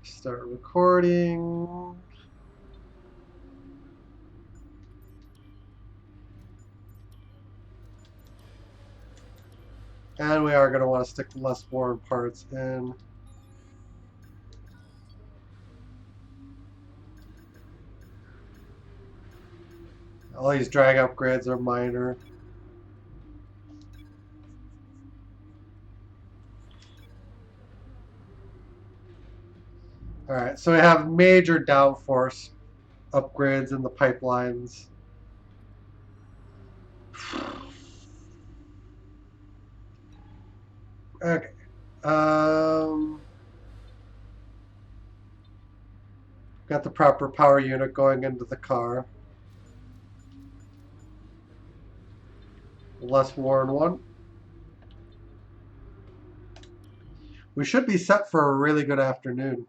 Start recording. And we are going to want to stick the less worn parts in. All these drag upgrades are minor. Alright, so we have major downforce upgrades in the pipelines. Okay. Got the proper power unit going into the car. Less worn one. We should be set for a really good afternoon.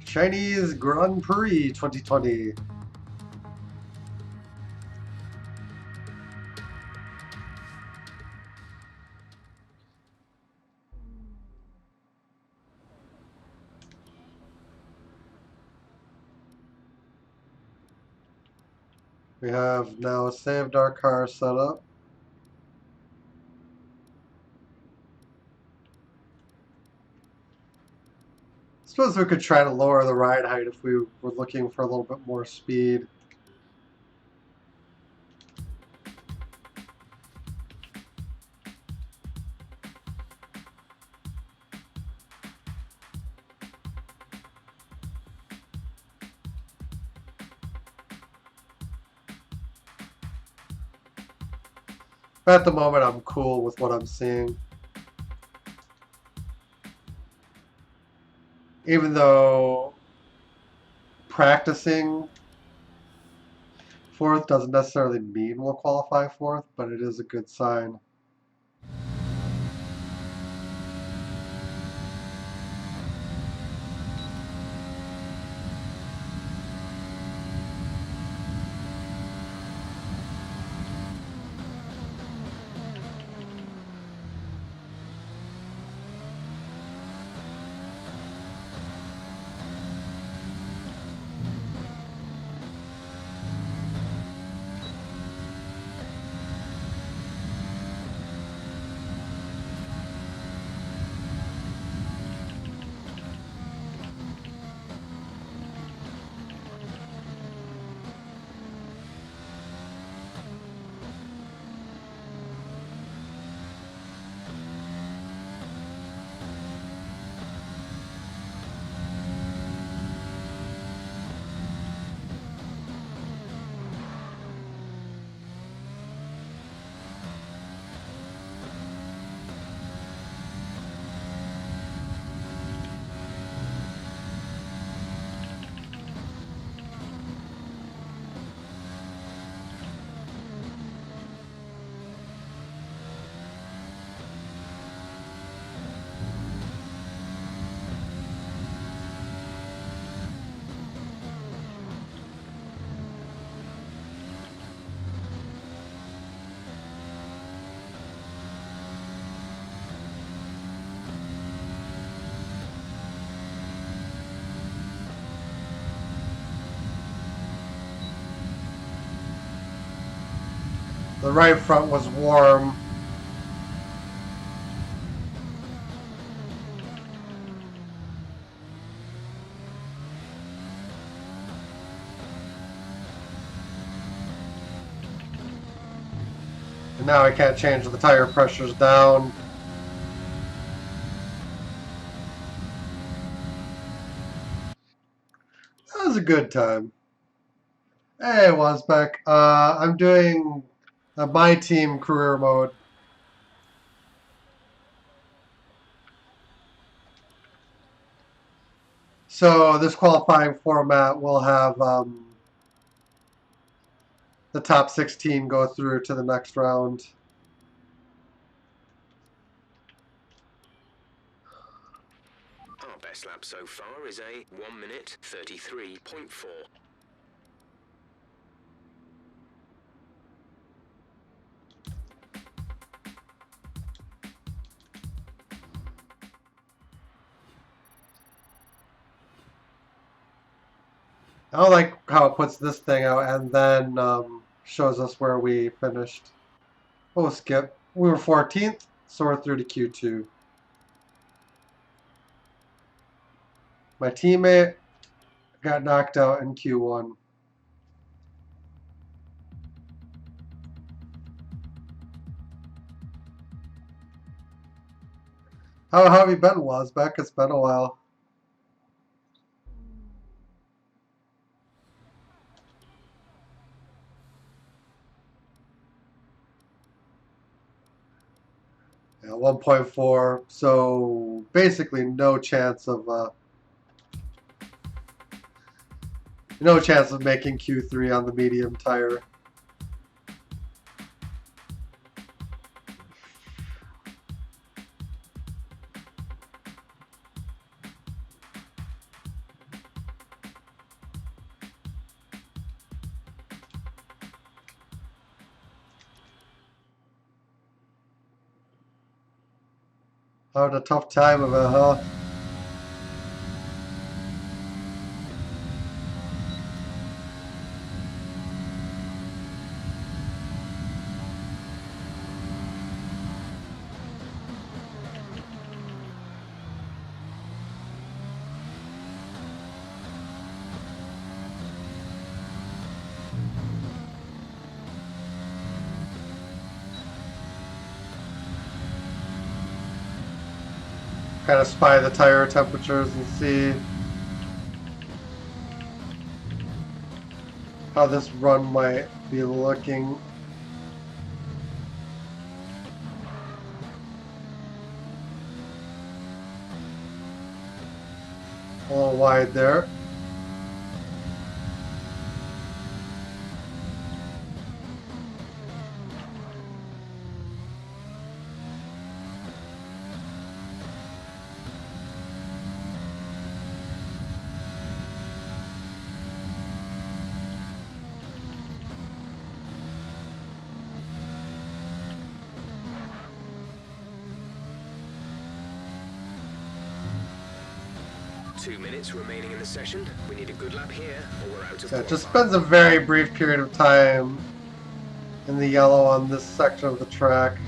Chinese Grand Prix 2020. We have now saved our car setup. I suppose we could try to lower the ride height if we were looking for a little bit more speed. But at the moment, I'm cool with what I'm seeing. Even though practicing fourth doesn't necessarily mean we'll qualify fourth, but it is a good sign. The right front was warm. And now I can't change the tire pressures down. That was a good time. Hey, Wazbek. I'm doing my team career mode. So this qualifying format will have the top 16 go through to the next round. Our best lap so far is a 1 minute 33.4. I don't like how it puts this thing out and then shows us where we finished. Oh, skip. We were 14th, so we're through to Q2. My teammate got knocked out in Q1. How have you been, Wazbek? It's been a while. Yeah, 1.4, so basically no chance of making Q3 on the medium tire. Having a tough time of it, huh? Kind of spy the tire temperatures and see how this run might be looking. A little wide there. Two minutes remaining in the session. We need a good lap here, or we're out of So it just qualifying. spends a very brief period of time in the yellow on this section of the track.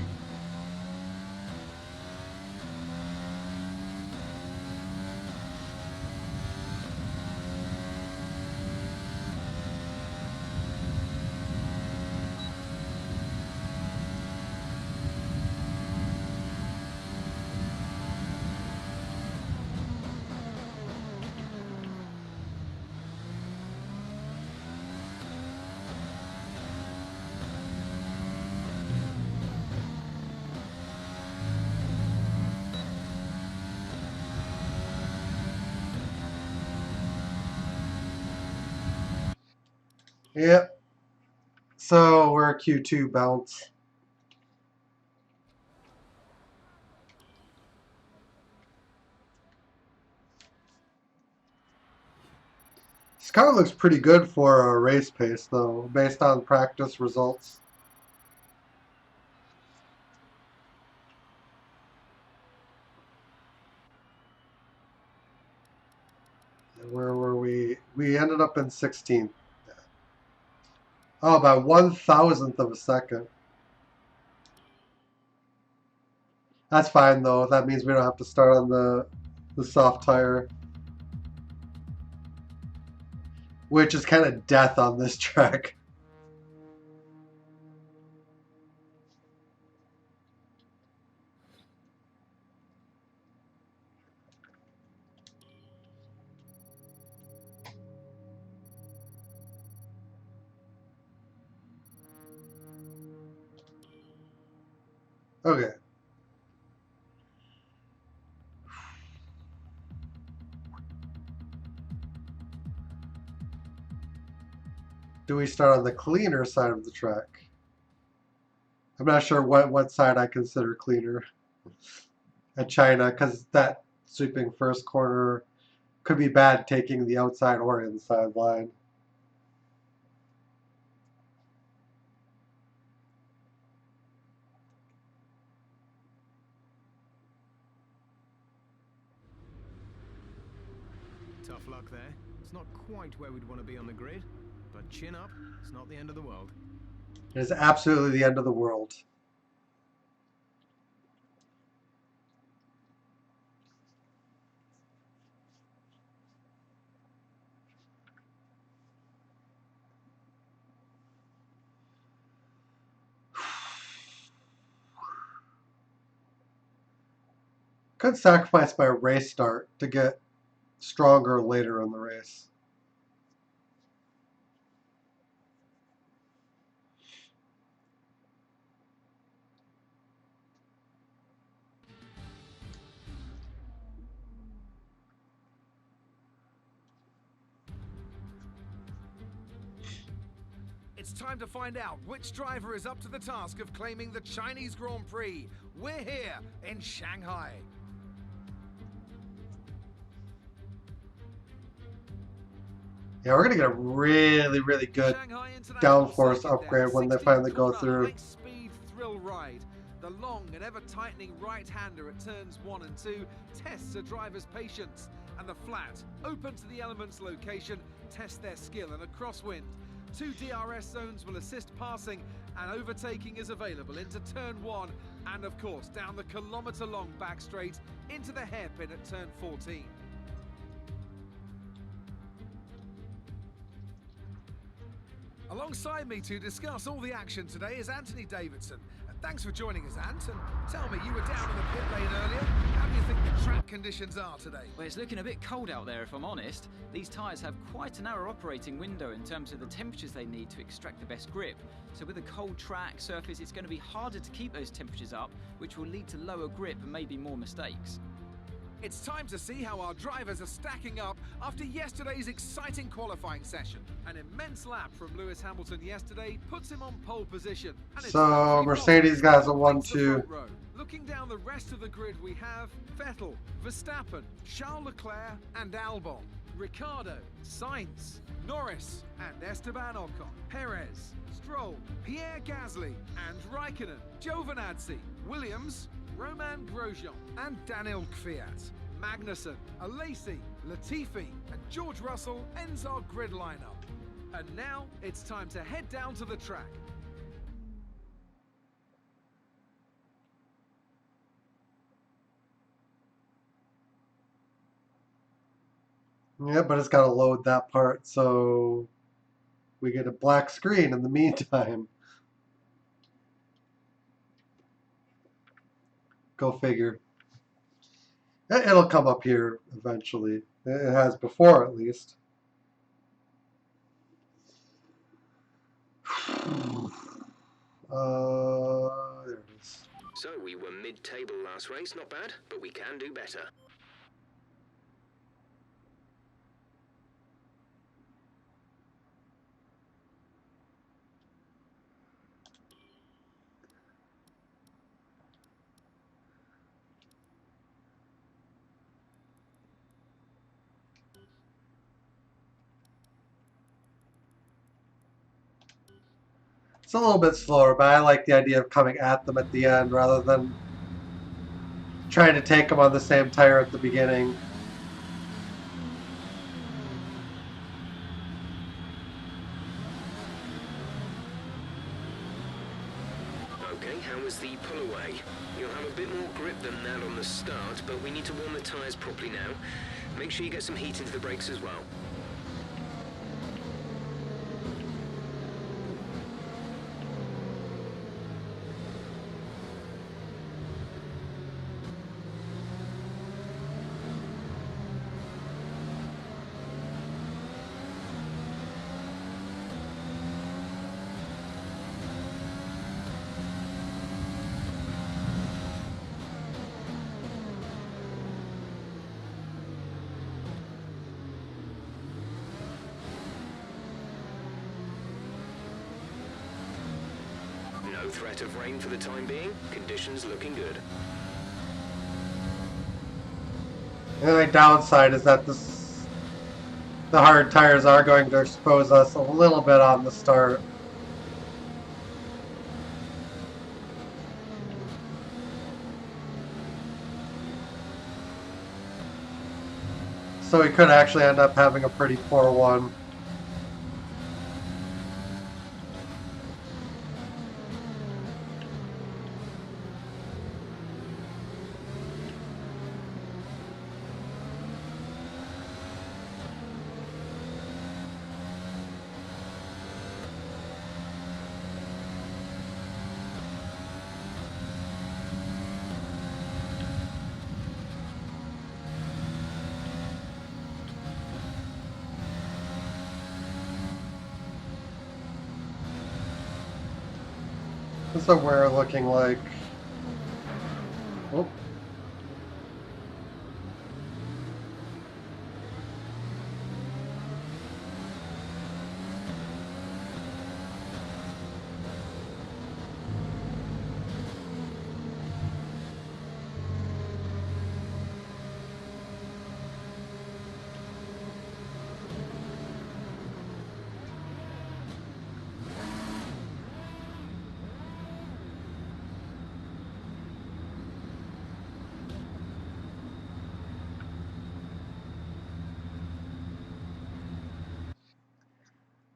Yep. So we're a Q2 bounce. This car looks pretty good for a race pace, though, based on practice results. Where were we? We ended up in 16th. Oh, by 1,000th of a second. That's fine, though. That means we don't have to start on the soft tire, which is kind of death on this track. Okay. Do we start on the cleaner side of the track? I'm not sure what side I consider cleaner at China, because that sweeping first corner could be bad taking the outside or inside line. Tough luck there. It's not quite where we'd want to be on the grid, but chin up, it's not the end of the world. It is absolutely the end of the world. Could sacrifice my race start to get stronger later in the race. It's time to find out which driver is up to the task of claiming the Chinese Grand Prix. We're here in Shanghai. Yeah, we're going to get a really, really good downforce upgrade when they finally go through. High-speed thrill ride. The long and ever-tightening right-hander at turns 1 and 2 tests a driver's patience. And the flat, open to the elements location, tests their skill in a crosswind. 2 DRS zones will assist passing, and overtaking is available into turn 1 and of course down the kilometre-long back straight into the hairpin at turn 14. Alongside me to discuss all the action today is Anthony Davidson. Thanks for joining us, Ant. And tell me, you were down in the pit lane earlier. How do you think the track conditions are today? Well, it's looking a bit cold out there, if I'm honest. These tyres have quite a narrow operating window in terms of the temperatures they need to extract the best grip. So with a cold track surface, it's going to be harder to keep those temperatures up, which will lead to lower grip and maybe more mistakes. It's time to see how our drivers are stacking up after yesterday's exciting qualifying session. An immense lap from Lewis Hamilton yesterday puts him on pole position. And it's So Mercedes guys a 1-2. Looking down the rest of the grid, we have Vettel, Verstappen, Charles Leclerc and Albon, Ricciardo, Sainz, Norris and Esteban Ocon, Perez, Stroll, Pierre Gasly and Raikkonen, Giovinazzi, Williams, Romain Grosjean and Daniel Kvyat. Magnussen, Alesi, Latifi and George Russell ends our grid lineup. And now it's time to head down to the track. Yeah, but it's got to load that part, so we get a black screen in the meantime. Go figure. It'll come up here eventually. It has before, at least. There it is. So we were mid-table last race, not bad, but we can do better. It's a little bit slower, but I like the idea of coming at them at the end rather than trying to take them on the same tire at the beginning. Okay, how was the pull away? You'll have a bit more grip than that on the start, but we need to warm the tyres properly now. Make sure you get some heat into the brakes as well. No threat of rain for the time being. Conditions looking good. The only downside is that the hard tires are going to expose us a little bit on the start. So we could actually end up having a pretty poor one. That's what we're looking like. Oh.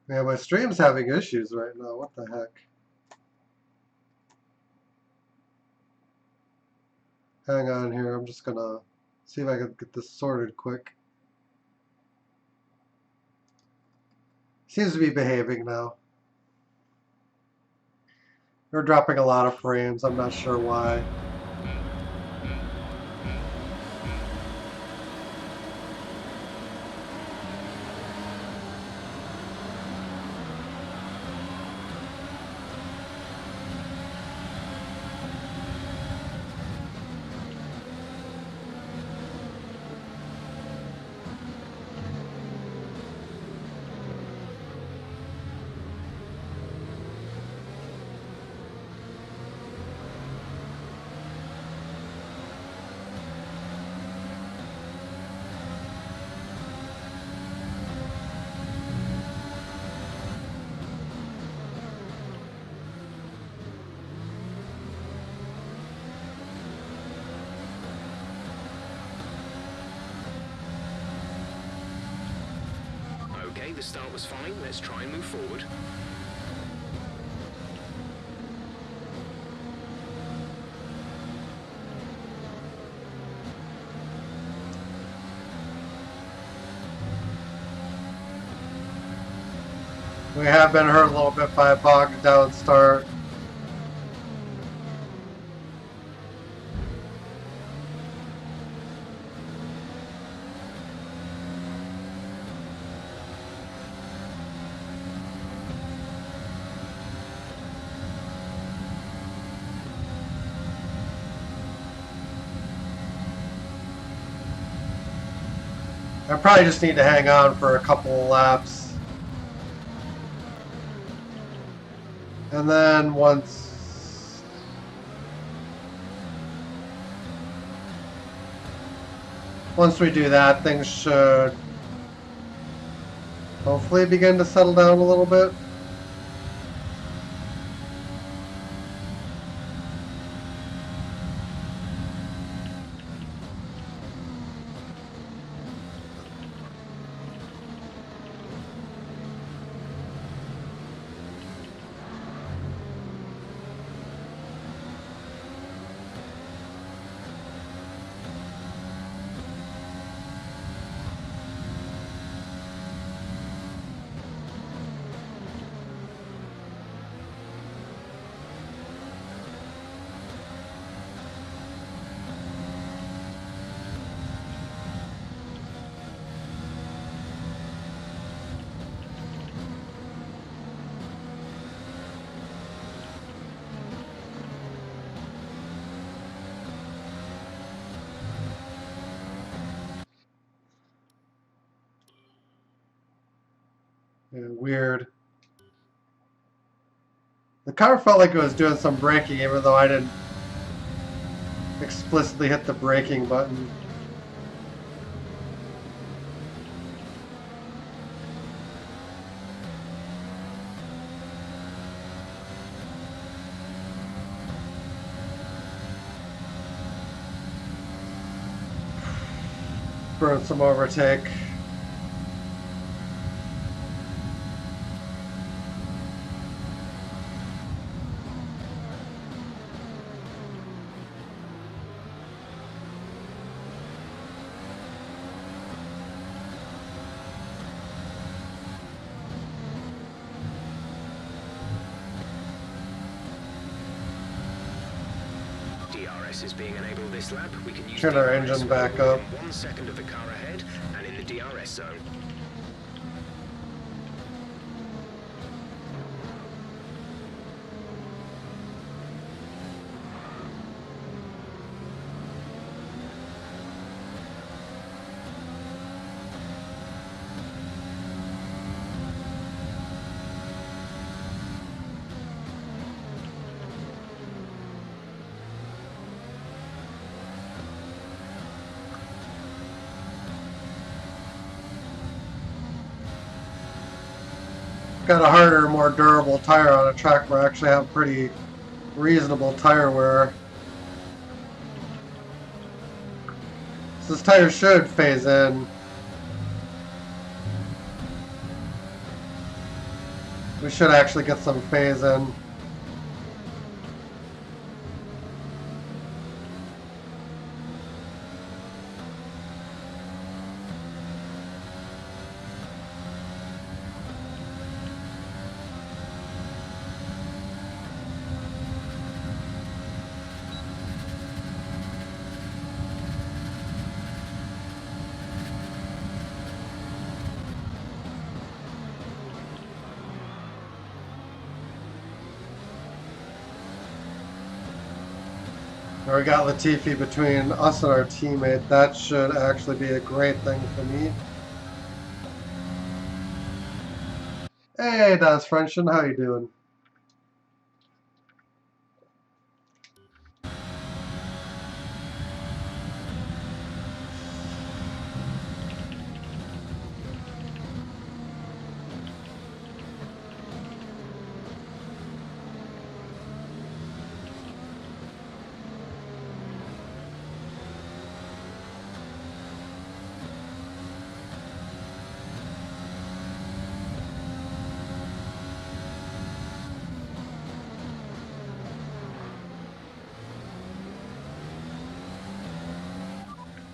Yeah, my stream's having issues right now. What the heck? Hang on here. I'm just gonna see if I can get this sorted quick. Seems to be behaving now. We're dropping a lot of frames. I'm not sure why. Okay, the start was fine. Let's try and move forward. We have been hurt a little bit by a bogged down start. I probably just need to hang on for a couple of laps. And then once we do that, things should hopefully begin to settle down a little bit. Yeah, weird. The car felt like it was doing some braking, even though I didn't explicitly hit the braking button. Burn some overtake. DRS is being enabled this lap. We can use Turn our DRS engine when back we're up. within 1 second of the car ahead and in the DRS zone. Got a harder, more durable tire on a track where I actually have pretty reasonable tire wear. So this tire should phase in. We should actually get some phase in. Now we got Latifi between us and our teammate. That should actually be a great thing for me. Hey, Das Frenchen, how you doing?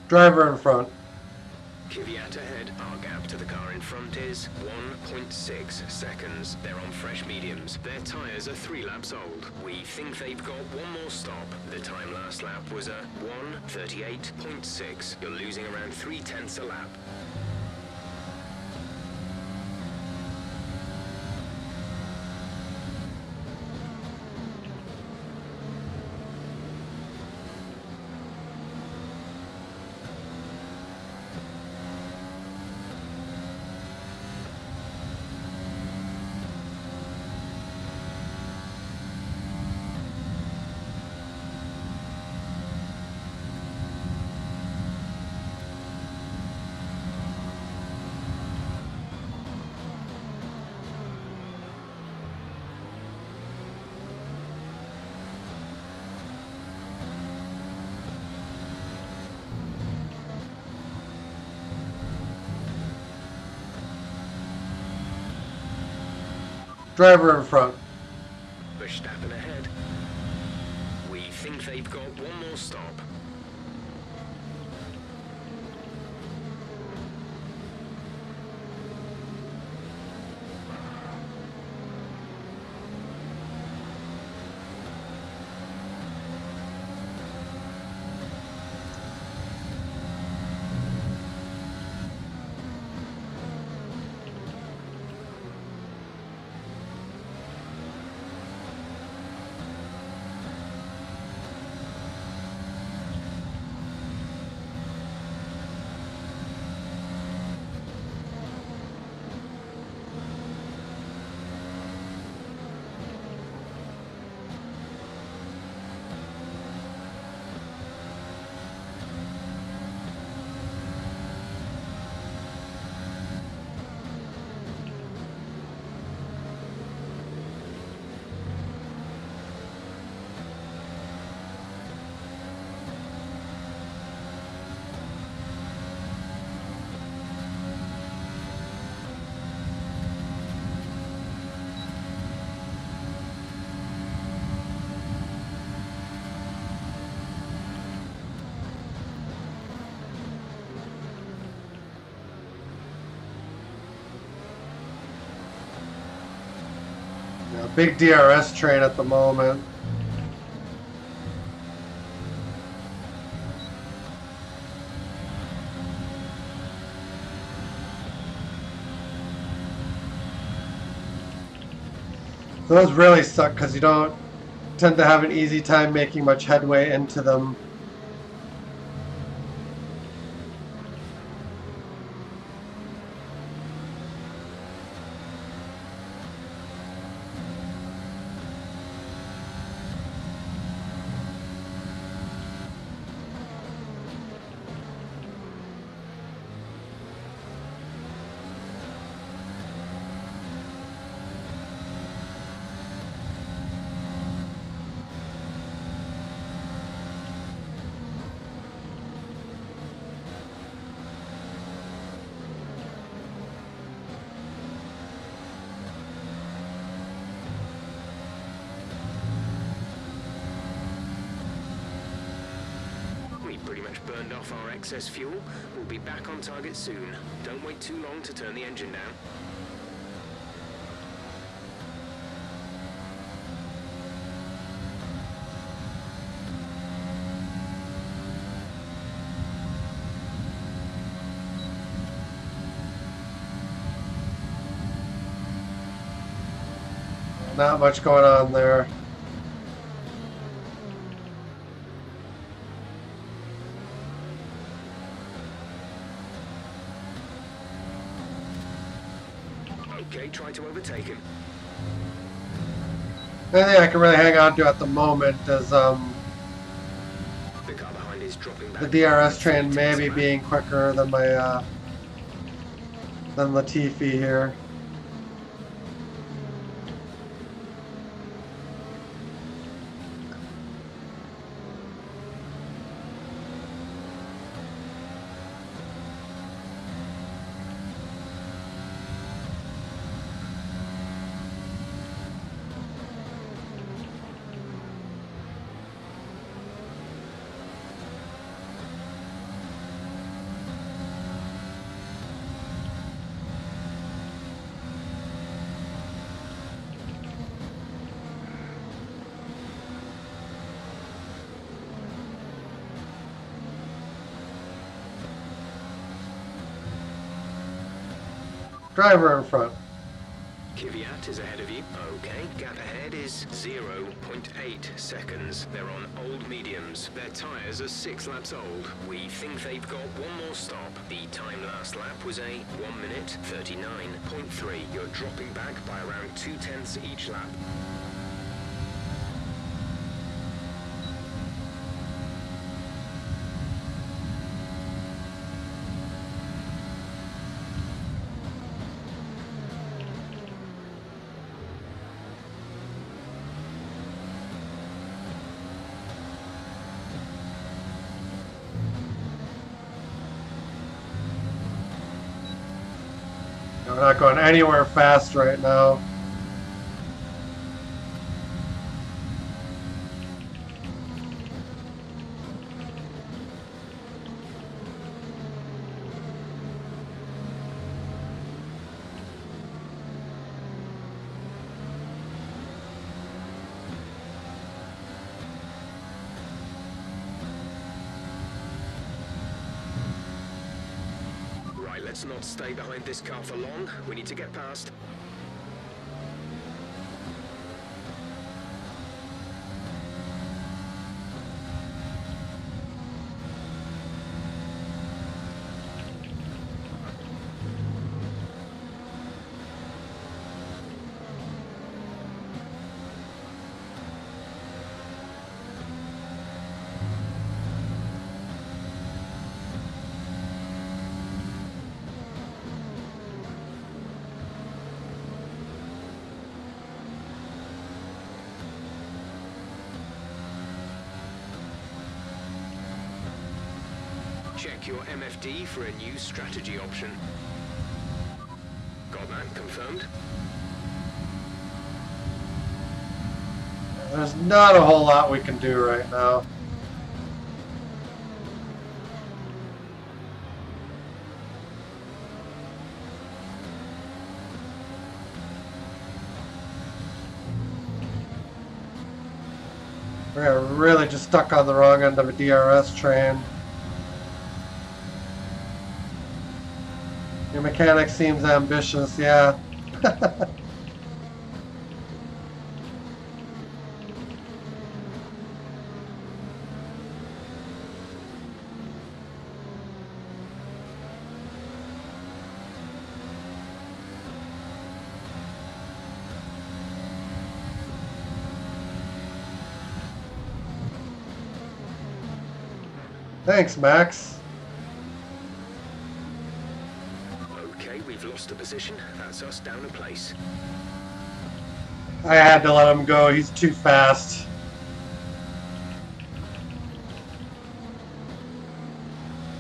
Driver in front. Kvyat ahead. Our gap to the car in front is 1.6 seconds. They're on fresh mediums. Their tyres are 3 laps old. We think they've got one more stop. The time last lap was a 1:38.6. You're losing around 3/10 a lap. Driver in front. Verstappen ahead. We think they've got one more stop. Yeah, big DRS train at the moment. Those really suck because you don't tend to have an easy time making much headway into them. We pretty much burned off our excess fuel. We'll be back on target soon. Don't wait too long to turn the engine down. Not much going on there. Okay, try to overtake him. The only thing I can really hang on to at the moment is The car behind is dropping back. the DRS train maybe being quicker than my than Latifi here. Driver in front. Kvyat is ahead of you. Okay, gap ahead is 0.8 seconds. They're on old mediums. Their tyres are 6 laps old. We think they've got one more stop. The time last lap was a 1 minute 39.3. You're dropping back by around 2/10 each lap. We're not going anywhere fast right now. Right, let's not stay behind this car for long. We need to get past. Check your MFD for a new strategy option. Got that confirmed? There's not a whole lot we can do right now. We're really just stuck on the wrong end of a DRS train. Your mechanic seems ambitious, yeah. Thanks, Max. Okay, we've lost a position. That's us down a place. I had to let him go. He's too fast.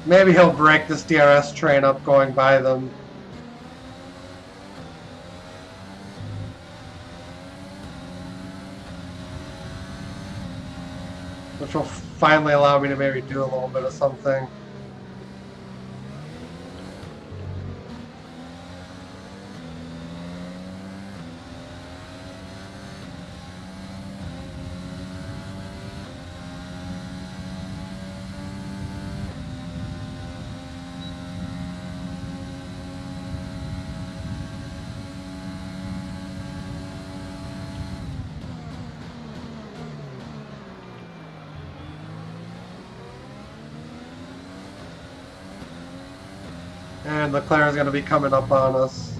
Maybe he'll break this DRS train up going by them. Which will finally allow me to maybe do a little bit of something. And Leclerc is going to be coming up on us.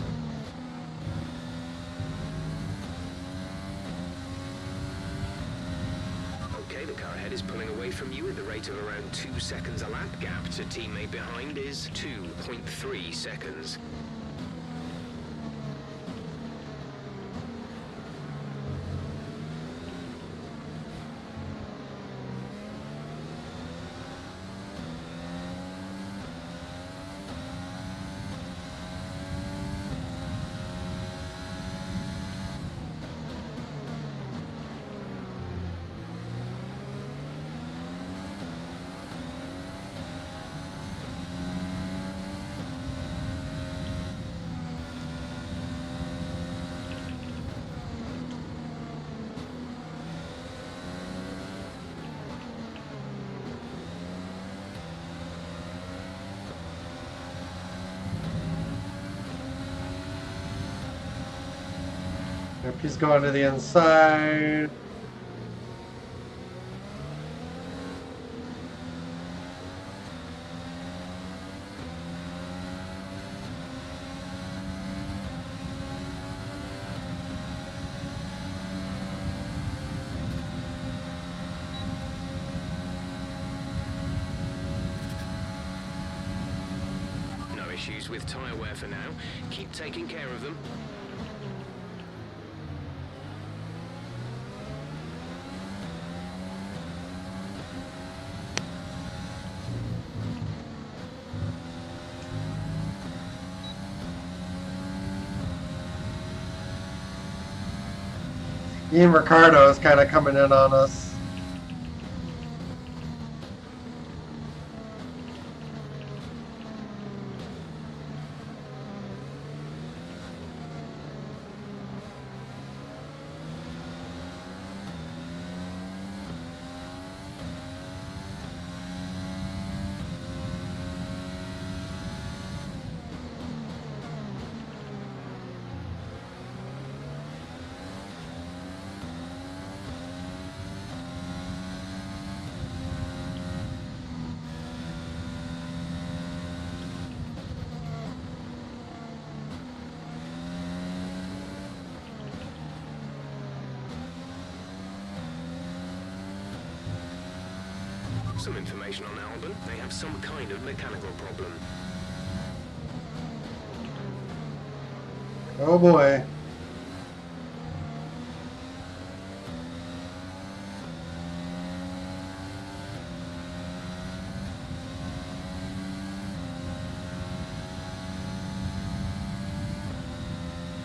Okay, the car ahead is pulling away from you at the rate of around 2 seconds a lap. Gap to teammate behind is 2.3 seconds. Yep, he's going to the inside. No issues with tyre wear for now. Keep taking care of them. Ian Ricardo is kind of coming in on us. Some information on Albon. They have some kind of mechanical problem. Oh boy.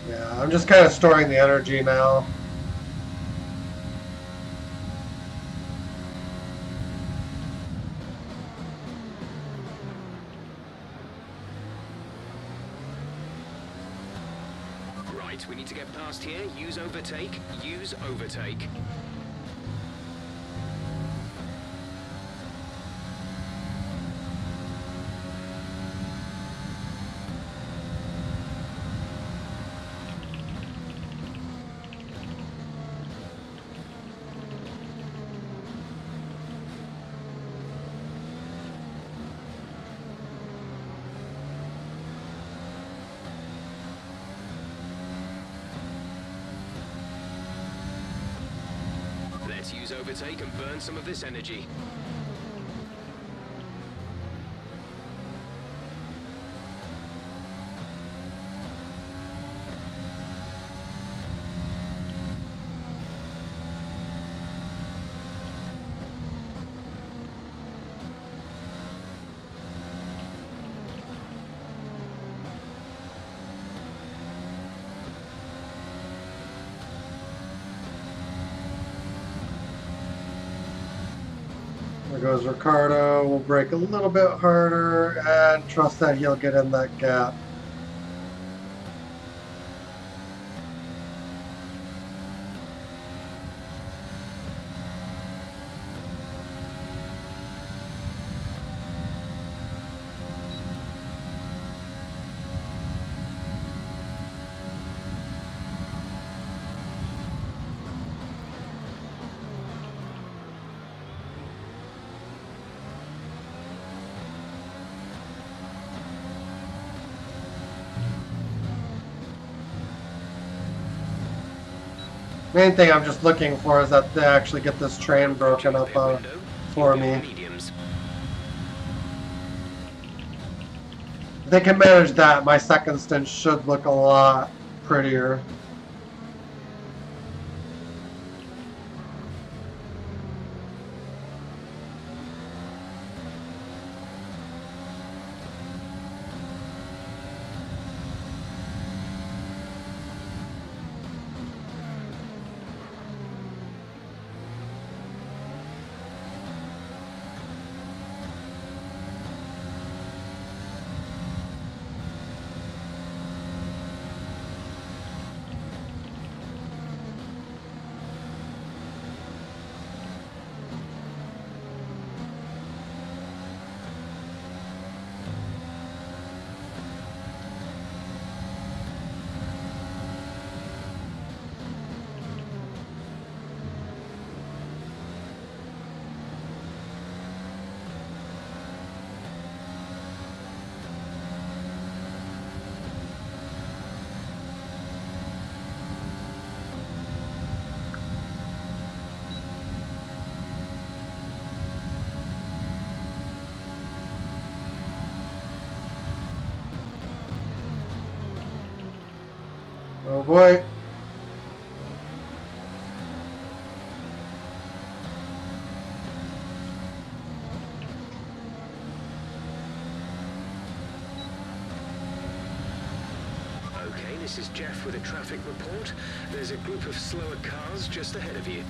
Yeah, I'm just kind of storing the energy now. We need to get past here. Use overtake. Use overtake. Let's use overtake and burn some of this energy. There goes Ricardo. We'll brake a little bit harder and trust that he'll get in that gap. Main thing I'm just looking for is that they actually get this train broken up for me. Mediums. If they can manage that, my second stint should look a lot prettier. Oh boy. Okay, this is Jeff with a traffic report. There's a group of slower cars just ahead of you.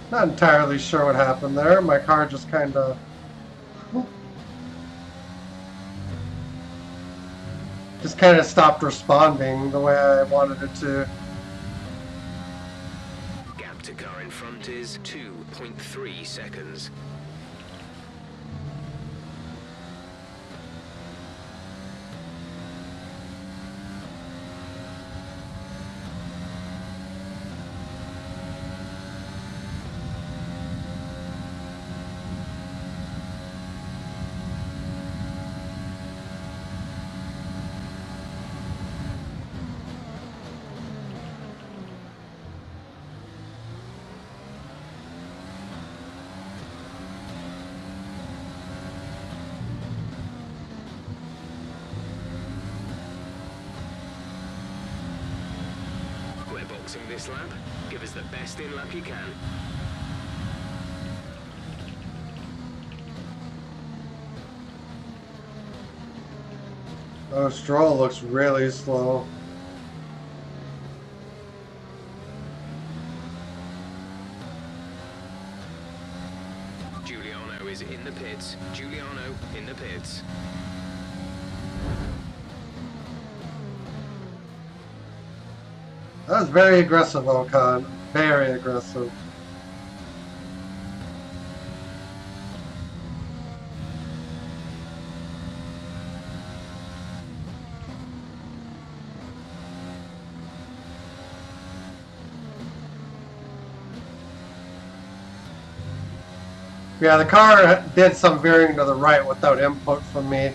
Not entirely sure what happened there. My car just kind of stopped responding the way I wanted it to. Gap to car in front is 2.3 seconds. We're boxing this lap. Give us the best in lap you can. Oh, Stroll looks really slow. Giuliano is is in the pits. Giuliano in the pits. That was very aggressive, Ocon. Very aggressive. Yeah, the car did some veering to the right without input from me.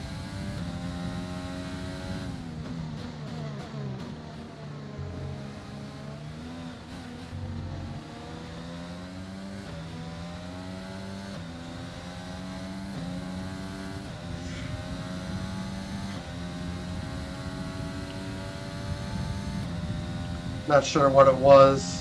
Not sure what it was.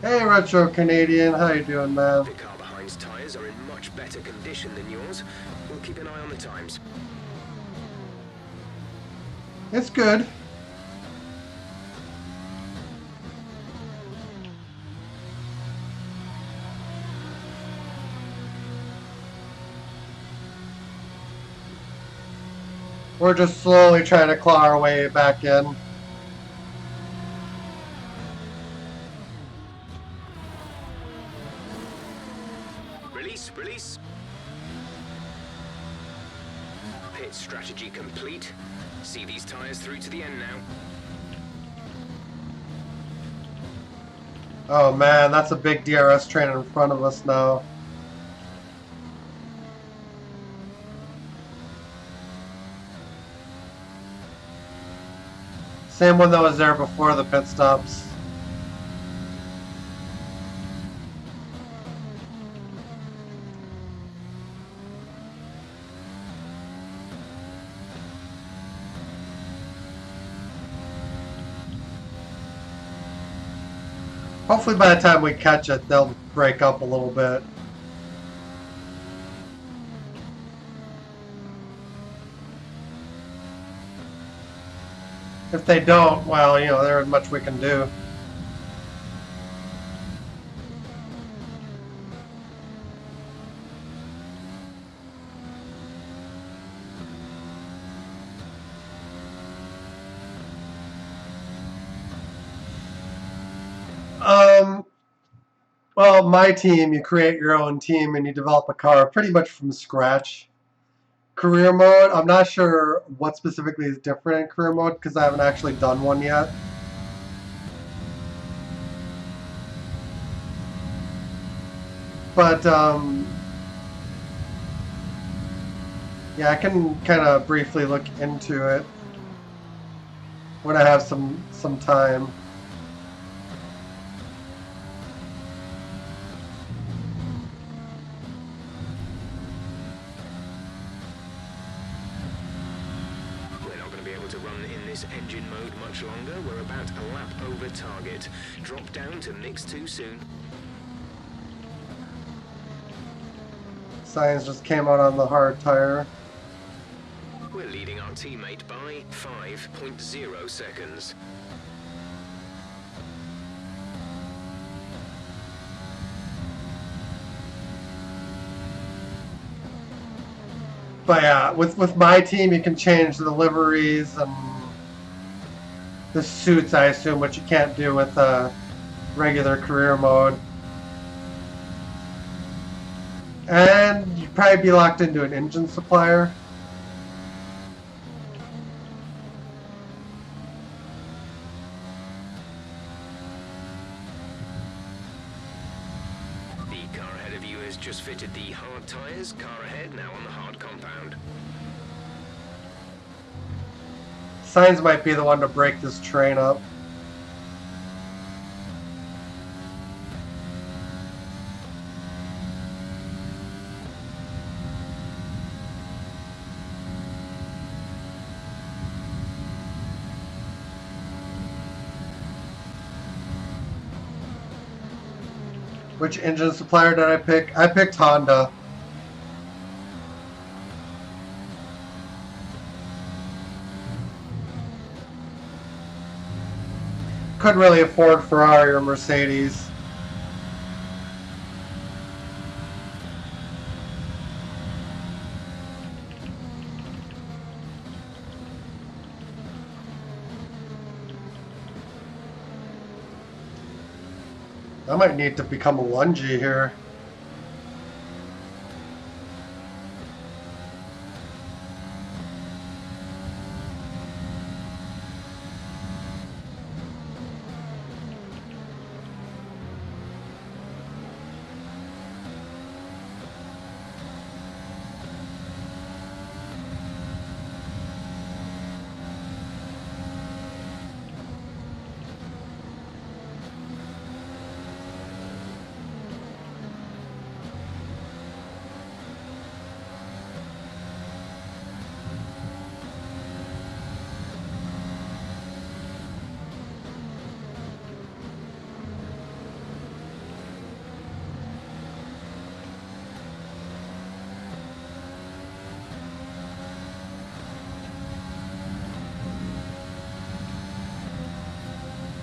Hey, Retro Canadian, how you doing, man? The car behind's tyres are in much better condition than yours. We'll keep an eye on the times. It's good. We're just slowly trying to claw our way back in. Release, release. Pit strategy complete. See these tyres through to the end now. Oh man, that's a big DRS train in front of us now. Same one that was there before the pit stops. Hopefully by the time we catch it, they'll break up a little bit. If they don't, well, you know, there isn't much we can do. Well, my team, you create your own team and you develop a car pretty much from scratch. Career mode, I'm not sure what specifically is different in career mode because I haven't actually done one yet. But, yeah, I can kind of briefly look into it when I have some time. Engine mode much longer. We're about a lap over target. Drop down to mix too soon. Sainz just came out on the hard tire. We're leading our teammate by 5.0 seconds. But yeah, with my team, you can change the liveries and the suits, I assume, which you can't do with regular career mode. And you'd probably be locked into an engine supplier. The car ahead of you has just fitted the hard tyres. Car ahead now on the hard compound. Sainz might be the one to break this train up. Which engine supplier did I pick? I picked Honda. couldn't really afford Ferrari or Mercedes. I might need to become a lungy here.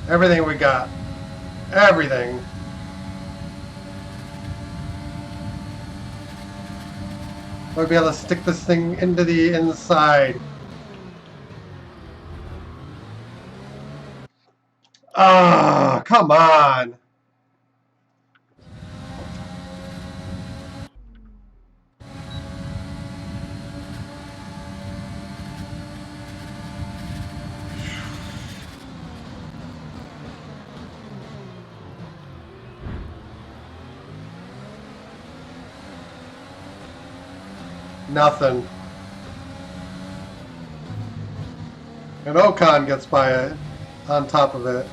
Everything we got. Everything. We'll be able to stick this thing into the inside. Ah, come on. Nothing. And Ocon gets by it, on top of it.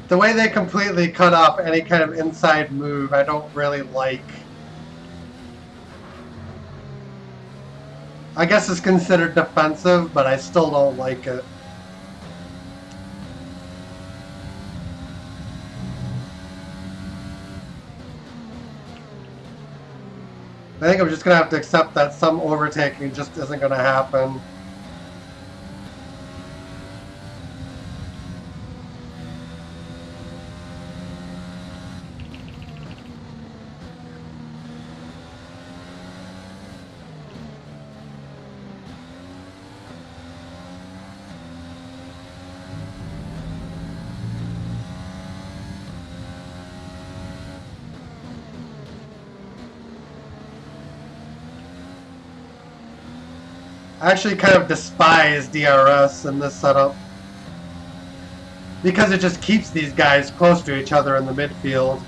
The way they completely cut off any kind of inside move, I don't really like. I guess it's considered defensive, but I still don't like it. I think I'm just going to have to accept that some overtaking just isn't going to happen. I actually kind of despise DRS in this setup because it just keeps these guys close to each other in the midfield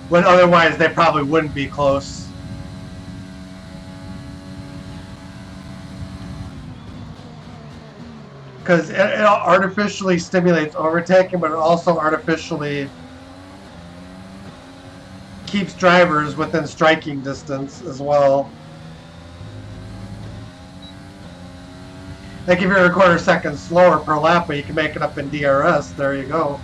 when otherwise they probably wouldn't be close. Because it artificially stimulates overtaking, but it also artificially keeps drivers within striking distance as well. Like if you're a quarter second slower per lap, but you can make it up in DRS, there you go.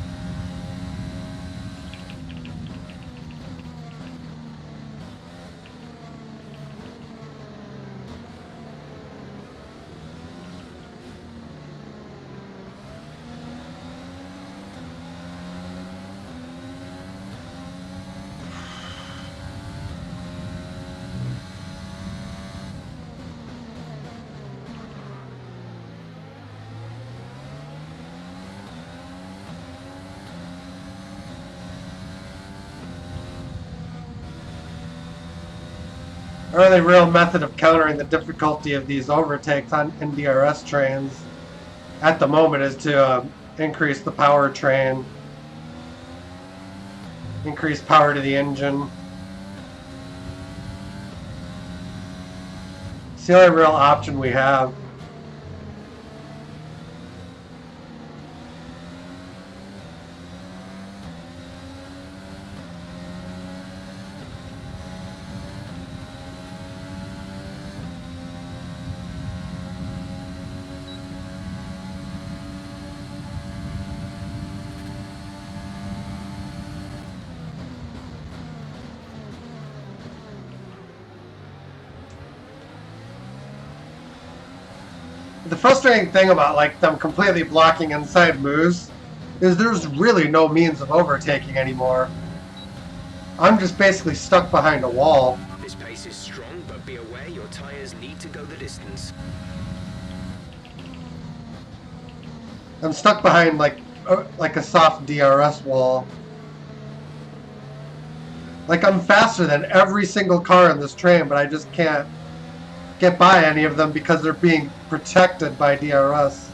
Our only real method of countering the difficulty of these overtakes on DRS trains at the moment is to increase the powertrain, increase power to the engine. It's the only real option we have. The frustrating thing about like them completely blocking inside moves is there's really no means of overtaking anymore. I'm just basically stuck behind a wall. This pace is strong, but be aware your tyres need to go the distance. I'm stuck behind like a soft DRS wall. Like I'm faster than every single car in this train, but I just can't get by any of them because they're being protected by DRS.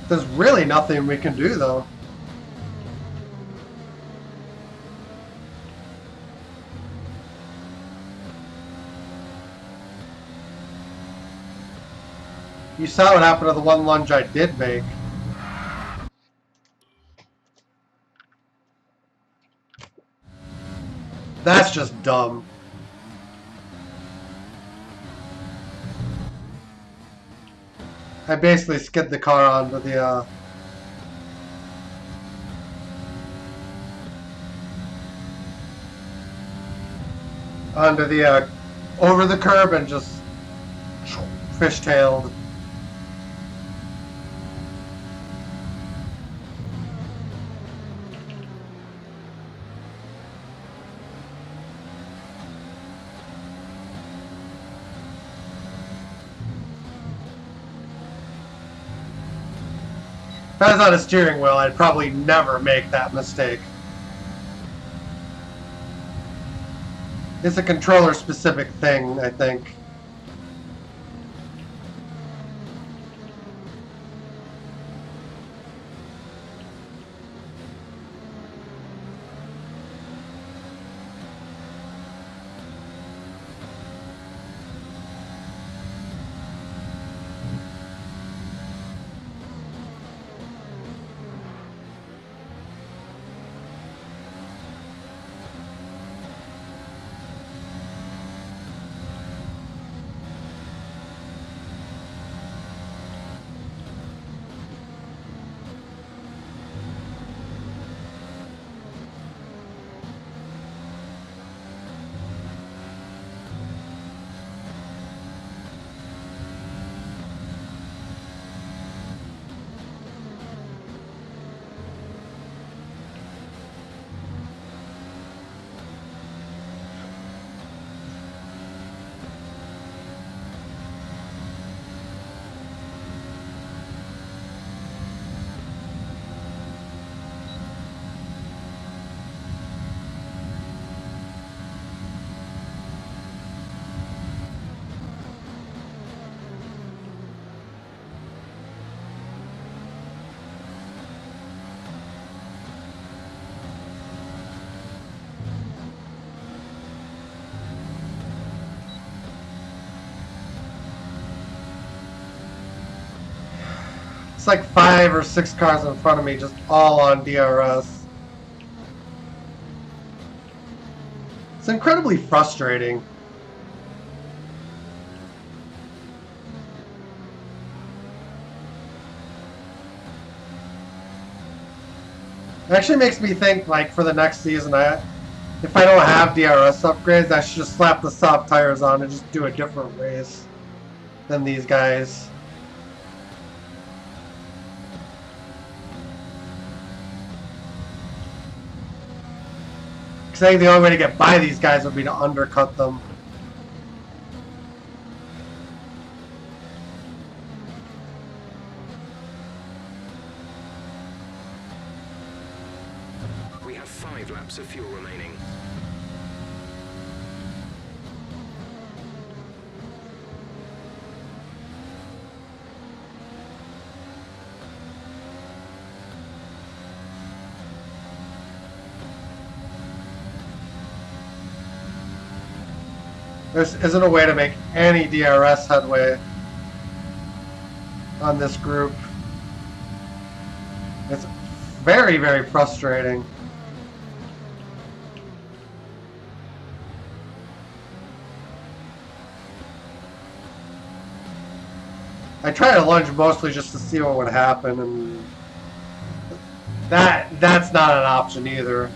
There's really nothing we can do though. You saw what happened to the one lunge I did make. That's just dumb. I basically skid the car onto the over the curb and just fishtailed. If I was on a steering wheel, I'd probably never make that mistake. It's a controller-specific thing, I think. It's like 5 or 6 cars in front of me, just all on DRS. It's incredibly frustrating. It actually makes me think, like, for the next season, if I don't have DRS upgrades, I should just slap the soft tires on and just do a different race than these guys. Because I think the only way to get by these guys would be to undercut them. We have 5 laps of fuel remaining. There isn't a way to make any DRS headway on this group. It's very, very frustrating. I try to lunge mostly just to see what would happen, and that's not an option either.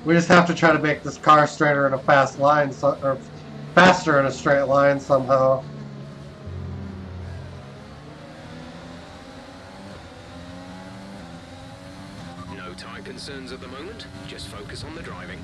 We just have to try to make this car straighter in a fast line, or faster in a straight line somehow. No tyre concerns at the moment, just focus on the driving.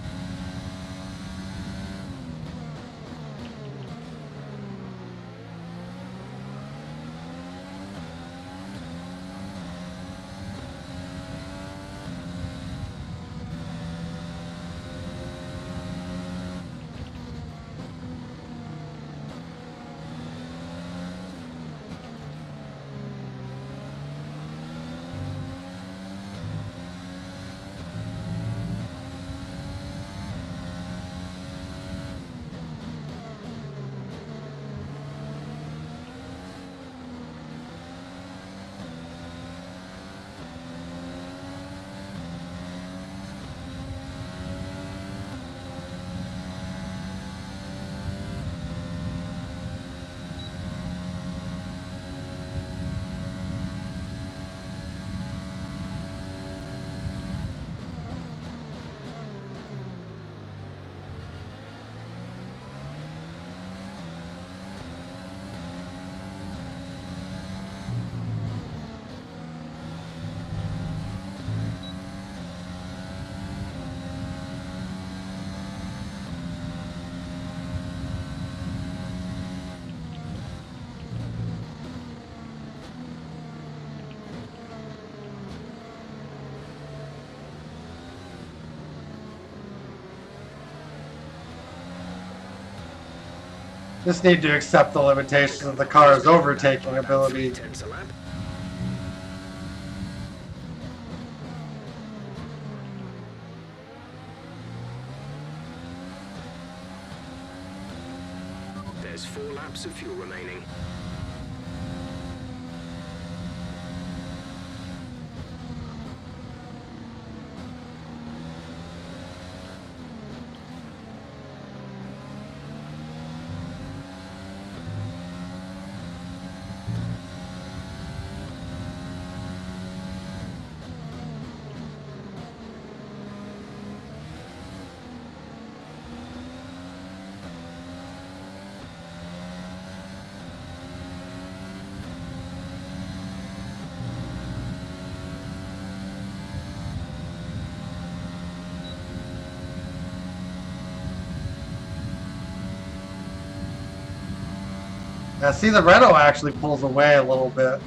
Just need to accept the limitations of the car's overtaking ability. 3/10 a lap. There's 4 laps of fuel remaining. Now, see, the Renault actually pulls away a little bit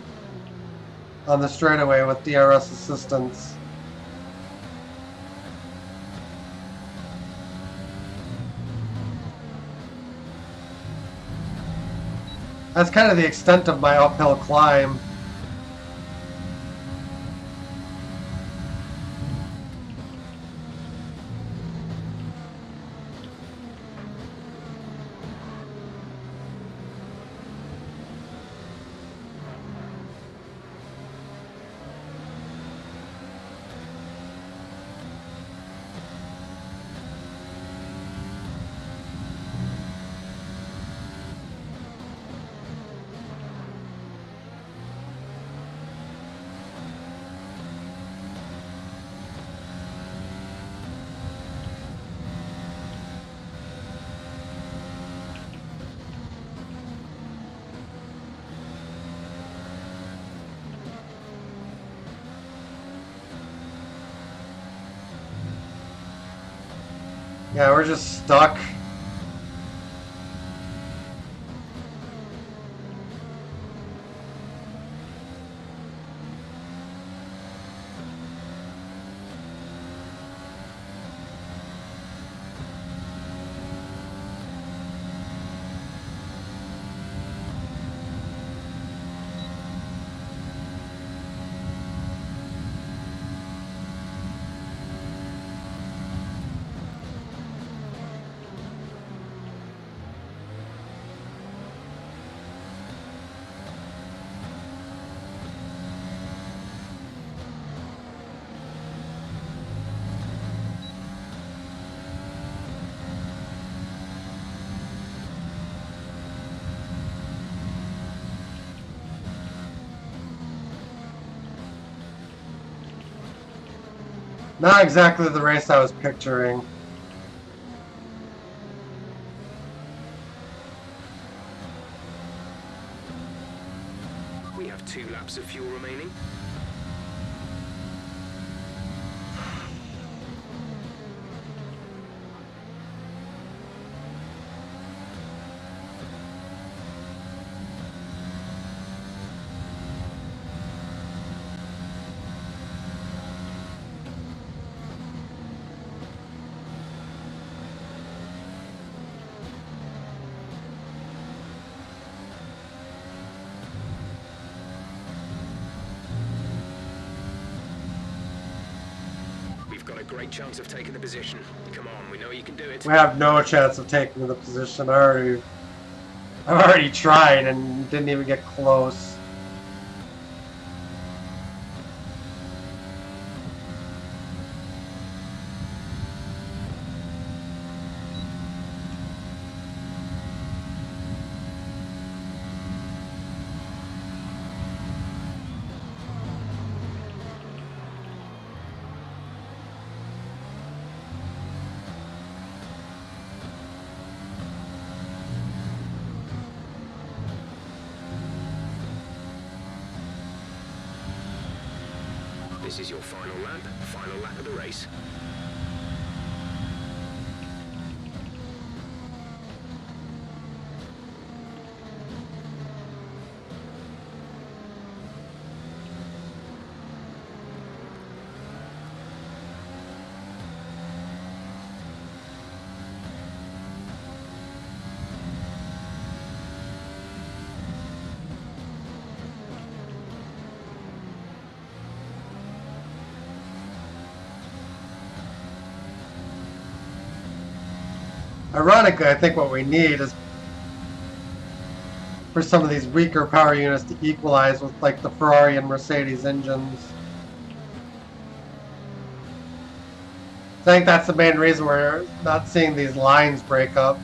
on the straightaway with DRS assistance. That's kind of the extent of my uphill climb. Yeah, we're just stuck. Not exactly the race I was picturing. We have 2 laps of fuel remaining. Got a great chance of taking the position. Come on, we know you can do it. We have no chance of taking the position. I've already tried and didn't even get close. This is your final lap of the race. Ironically, I think what we need is for some of these weaker power units to equalize with like the Ferrari and Mercedes engines. I think that's the main reason we're not seeing these lines break up.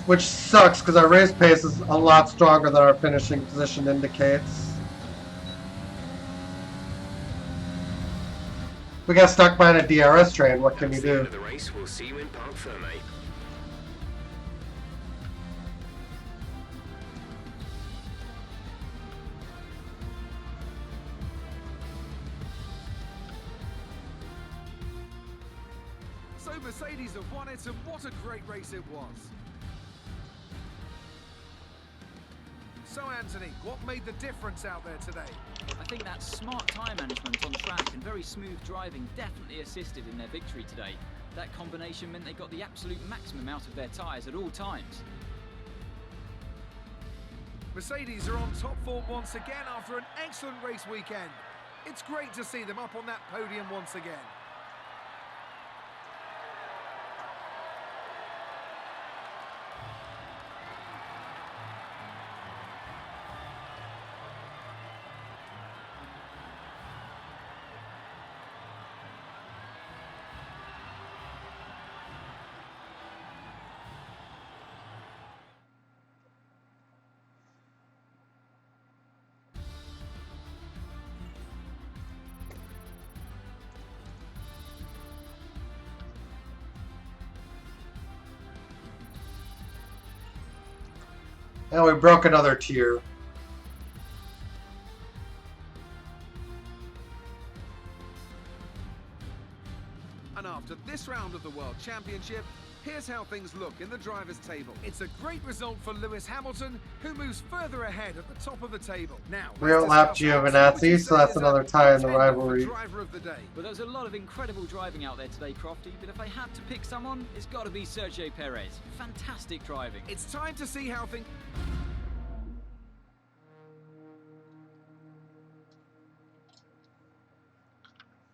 Which sucks because our race pace is a lot stronger than our finishing position indicates. We got stuck behind a DRS train. What can you do? The race. We'll see you in Parc Ferme. So Mercedes have won it, and what a great race it was. So Anthony, what made the difference out there today? I think that smart tyre management on track and very smooth driving definitely assisted in their victory today. That combination meant they got the absolute maximum out of their tyres at all times. Mercedes are on top form once again after an excellent race weekend. It's great to see them up on that podium once again. And we broke another tier. And after this round of the World Championship, here's how things look in the drivers' table. It's a great result for Lewis Hamilton, who moves further ahead at the top of the table. Now, We outlap Giovinazzi, so that's another tie in the rivalry. Driver of the day. Well, there was a lot of incredible driving out there today, Crofty, but if I had to pick someone, it's got to be Sergio Perez. Fantastic driving. It's time to see how things...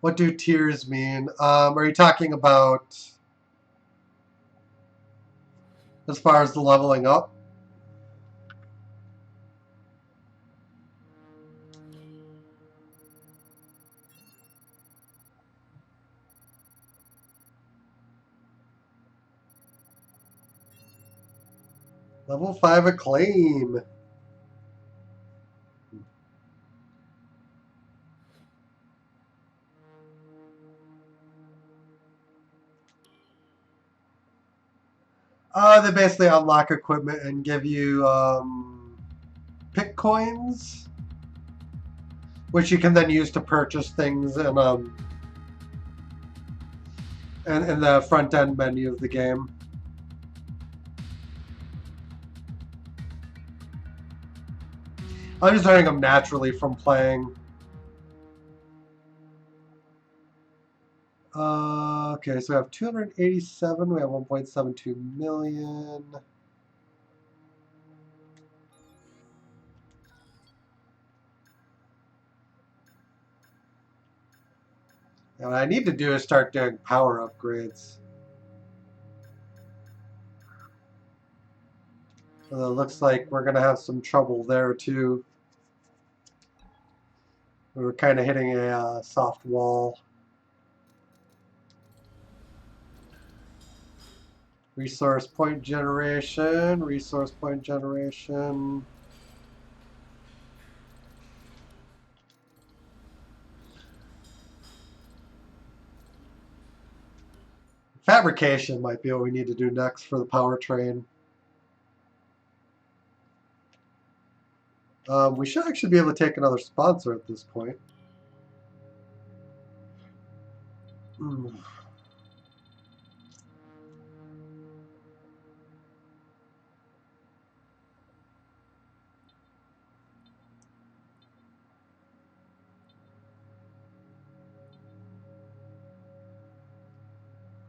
What do tiers mean? Are you talking about as far as the leveling up? Level 5 acclaim. They basically unlock equipment and give you pick coins, which you can then use to purchase things in the front end menu of the game. I'm just learning them naturally from playing. Okay, so we have 287. We have 1.72 million. And what I need to do is start doing power upgrades. Although it looks like we're going to have some trouble there too. We're kind of hitting a soft wall. Resource point generation, resource point generation. Fabrication might be what we need to do next for the powertrain. We should actually be able to take another sponsor at this point.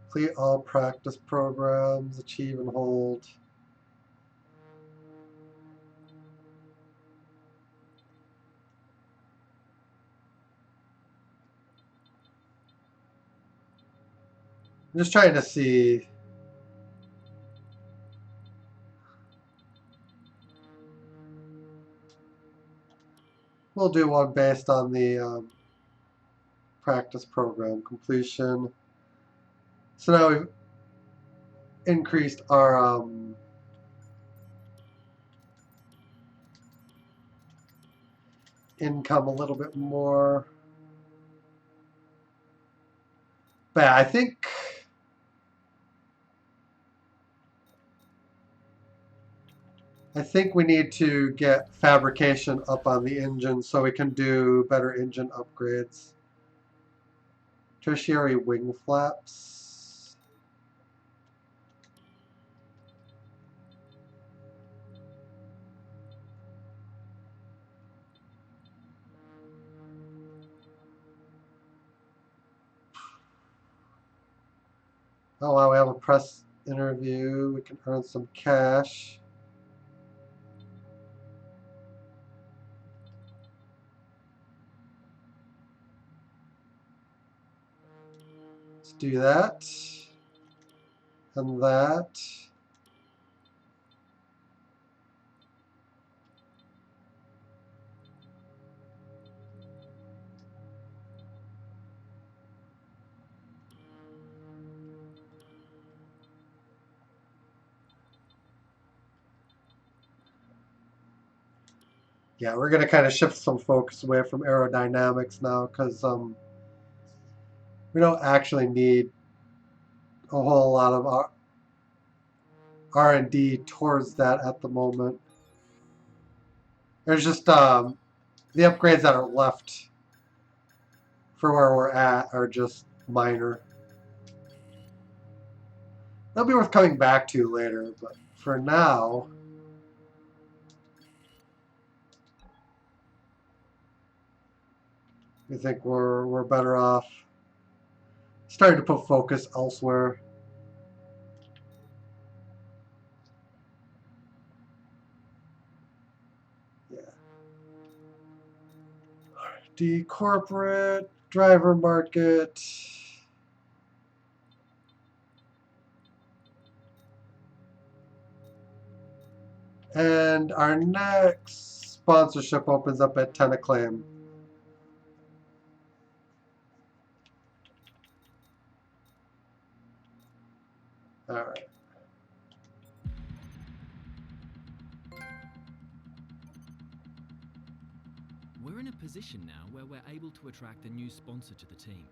Complete all practice programs, achieve and hold. I'm just trying to see. We'll do one based on the practice program completion. So now we've increased our income a little bit more. But yeah, I think we need to get fabrication up on the engine so we can do better engine upgrades. Tertiary wing flaps. Oh wow, we have a press interview. We can earn some cash. Let's do that. And that. Yeah, we're going to kind of shift some focus away from aerodynamics now because we don't actually need a whole lot of R&D towards that at the moment. There's just the upgrades that are left for where we're at are just minor. They'll be worth coming back to later, but for now, I think we're better off starting to put focus elsewhere. Yeah. D corporate. driver market. And our next sponsorship opens up at 10 Acclaim. All right. We're in a position now where we're able to attract a new sponsor to the team.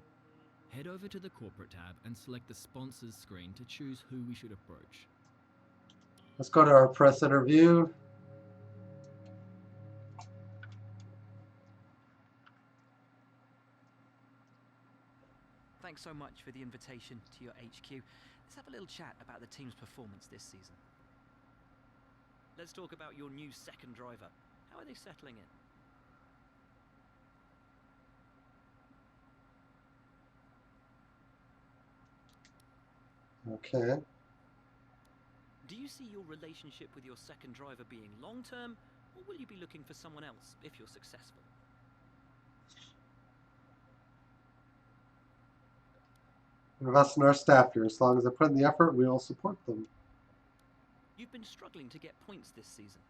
Head over to the corporate tab and select the sponsors screen to choose who we should approach. Let's go to our press interview. Thanks so much for the invitation to your HQ. Let's have a little chat about the team's performance this season. Let's talk about your new second driver. How are they settling in? Okay. Do you see your relationship with your second driver being long-term, or will you be looking for someone else if you're successful? Invest in our staff here. As long as they put in the effort, we will support them. You've been struggling to get points this season.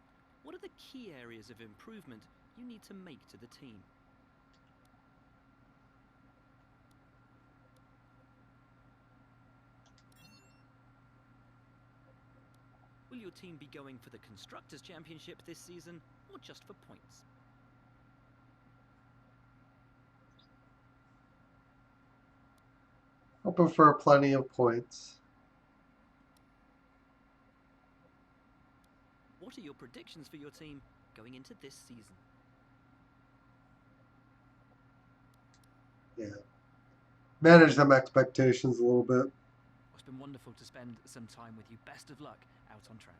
What are the key areas of improvement you need to make to the team? Will your team be going for the Constructors' Championship this season, or just for points? Hoping for plenty of points. What are your predictions for your team going into this season? Yeah. Manage them expectations a little bit. Well, it's been wonderful to spend some time with you. Best of luck out on track.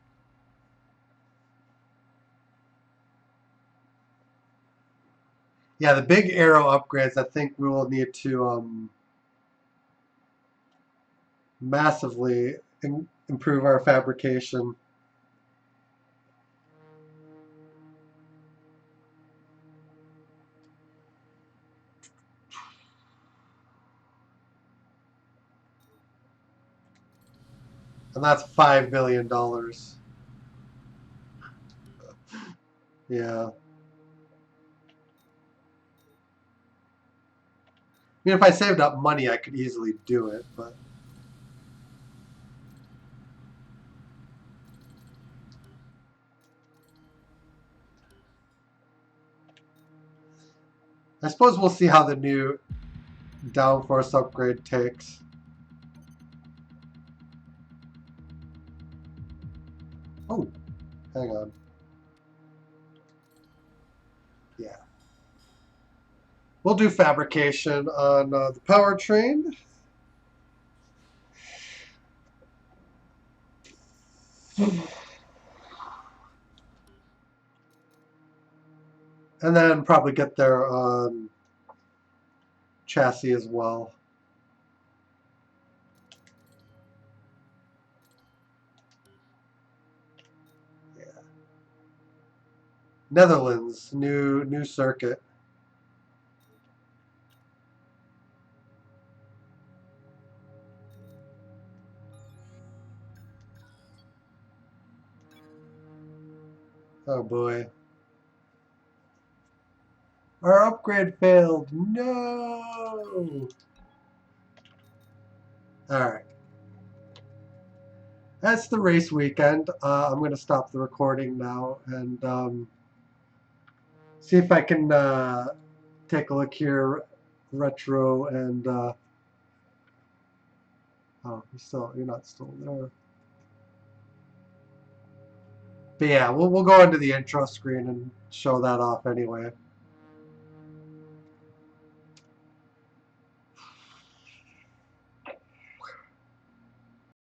Yeah, the big aero upgrades, I think we will need to massively improve our fabrication. And that's $5 million. Yeah. I mean, if I saved up money, I could easily do it, but... I suppose we'll see how the new downforce upgrade takes. Oh, hang on. Yeah. We'll do fabrication on the powertrain. And then probably get there on chassis as well. Yeah. Netherlands, new circuit. Oh boy. Our upgrade failed. No. Alright. That's the race weekend. I'm going to stop the recording now and see if I can take a look here. Retro and... oh, you're not still there. But yeah, we'll go into the intro screen and show that off anyway.